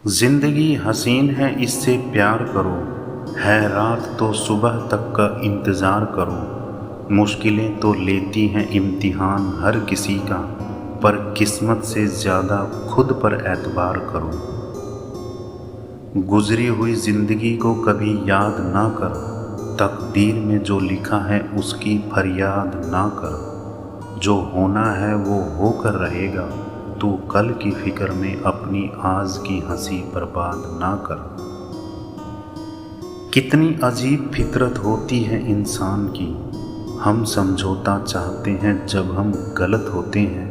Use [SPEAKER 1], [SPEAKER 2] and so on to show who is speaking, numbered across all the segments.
[SPEAKER 1] जिंदगी हसीन है, इससे प्यार करो। है रात तो सुबह तक का इंतज़ार करो। मुश्किलें तो लेती हैं इम्तिहान हर किसी का, पर किस्मत से ज़्यादा खुद पर एतबार करो। गुजरी हुई ज़िंदगी को कभी याद ना कर, तकदीर में जो लिखा है उसकी फरियाद ना कर। जो होना है वो होकर रहेगा, तू कल की फिक्र में अपनी आज की हंसी बर्बाद ना कर। कितनी अजीब फितरत होती है इंसान की, हम समझौता चाहते हैं जब हम गलत होते हैं,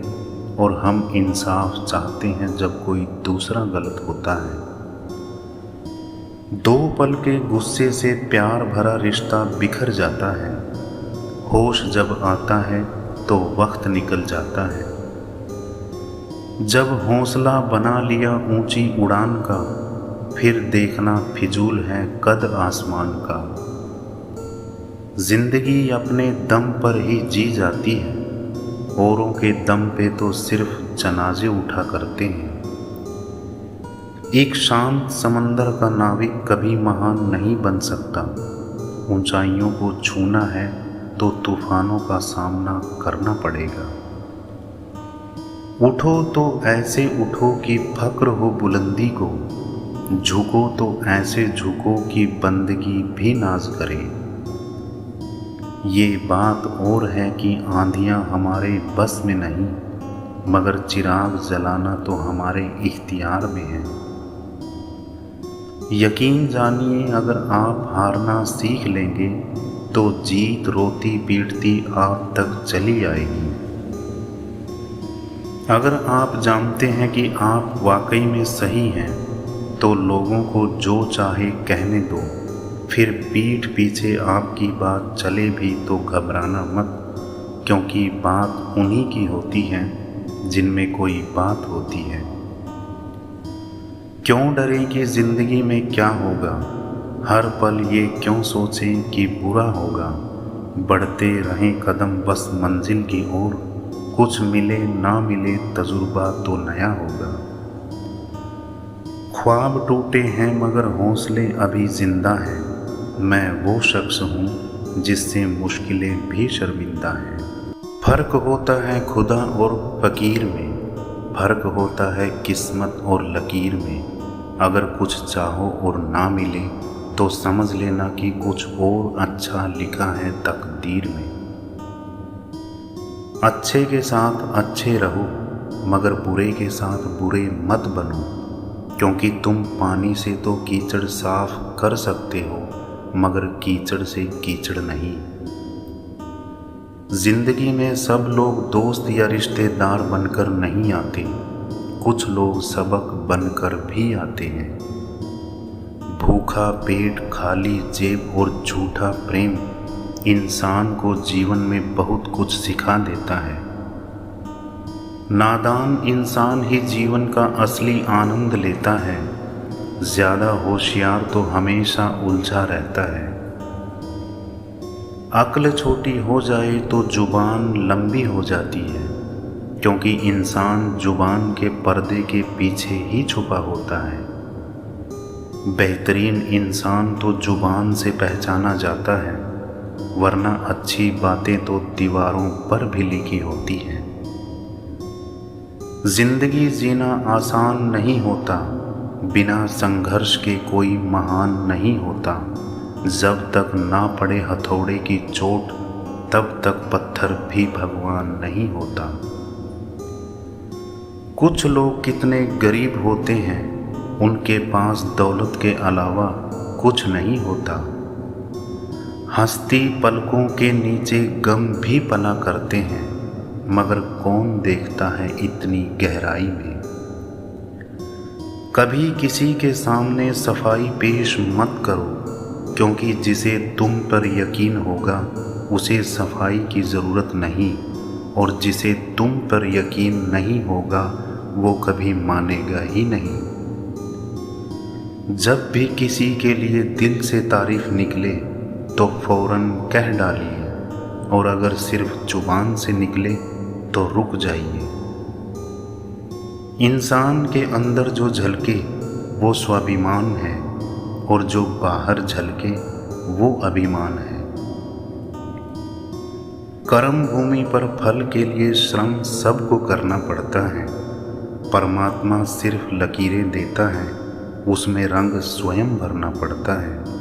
[SPEAKER 1] और हम इंसाफ चाहते हैं जब कोई दूसरा गलत होता है। दो पल के गुस्से से प्यार भरा रिश्ता बिखर जाता है। होश जब आता है तो वक्त निकल जाता है। जब हौसला बना लिया ऊंची उड़ान का, फिर देखना फिजूल है कद आसमान का। जिंदगी अपने दम पर ही जी जाती है, औरों के दम पे तो सिर्फ जनाजे उठा करते हैं। एक शांत समंदर का नाविक कभी महान नहीं बन सकता। ऊंचाइयों को छूना है तो तूफानों का सामना करना पड़ेगा। उठो तो ऐसे उठो कि फक्र हो बुलंदी को, झुको तो ऐसे झुको कि बंदगी भी नाज करे। ये बात और है कि आंधियां हमारे बस में नहीं, मगर चिराग जलाना तो हमारे इख्तियार में है। यकीन जानिए, अगर आप हारना सीख लेंगे तो जीत रोती पीटती आप तक चली आएगी। अगर आप जानते हैं कि आप वाकई में सही हैं, तो लोगों को जो चाहे कहने दो। फिर पीठ पीछे आपकी बात चले भी तो घबराना मत, क्योंकि बात उन्हीं की होती है जिनमें कोई बात होती है। क्यों डरें कि ज़िंदगी में क्या होगा, हर पल ये क्यों सोचें कि बुरा होगा। बढ़ते रहें कदम बस मंजिल की ओर, कुछ मिले ना मिले तजुर्बा तो नया होगा। ख्वाब टूटे हैं मगर हौसले अभी जिंदा हैं। मैं वो शख्स हूँ जिससे मुश्किलें भी शर्मिंदा हैं। फ़र्क होता है खुदा और फ़कीर में, फ़र्क होता है किस्मत और लकीर में। अगर कुछ चाहो और ना मिले तो समझ लेना कि कुछ और अच्छा लिखा है तकदीर में। अच्छे के साथ अच्छे रहो, मगर बुरे के साथ बुरे मत बनो, क्योंकि तुम पानी से तो कीचड़ साफ कर सकते हो, मगर कीचड़ से कीचड़ नहीं। जिंदगी में सब लोग दोस्त या रिश्तेदार बनकर नहीं आते, कुछ लोग सबक बनकर भी आते हैं। भूखा पेट, खाली जेब और झूठा प्रेम इंसान को जीवन में बहुत कुछ सिखा देता है। नादान इंसान ही जीवन का असली आनंद लेता है। ज़्यादा होशियार तो हमेशा उलझा रहता है। अक्ल छोटी हो जाए तो जुबान लंबी हो जाती है, क्योंकि इंसान जुबान के पर्दे के पीछे ही छुपा होता है। बेहतरीन इंसान तो जुबान से पहचाना जाता है, वरना अच्छी बातें तो दीवारों पर भी लिखी होती हैं। जिंदगी जीना आसान नहीं होता, बिना संघर्ष के कोई महान नहीं होता। जब तक ना पड़े हथौड़े की चोट, तब तक पत्थर भी भगवान नहीं होता। कुछ लोग कितने गरीब होते हैं, उनके पास दौलत के अलावा कुछ नहीं होता। हंसती पलकों के नीचे गम भी पला करते हैं, मगर कौन देखता है इतनी गहराई में। कभी किसी के सामने सफाई पेश मत करो, क्योंकि जिसे तुम पर यकीन होगा उसे सफाई की ज़रूरत नहीं, और जिसे तुम पर यकीन नहीं होगा वो कभी मानेगा ही नहीं। जब भी किसी के लिए दिल से तारीफ निकले तो फौरन कह डालिए, और अगर सिर्फ जुबान से निकले तो रुक जाइए। इंसान के अंदर जो झलके वो स्वाभिमान है, और जो बाहर झलके वो अभिमान है। कर्म भूमि पर फल के लिए श्रम सबको करना पड़ता है। परमात्मा सिर्फ लकीरें देता है, उसमें रंग स्वयं भरना पड़ता है।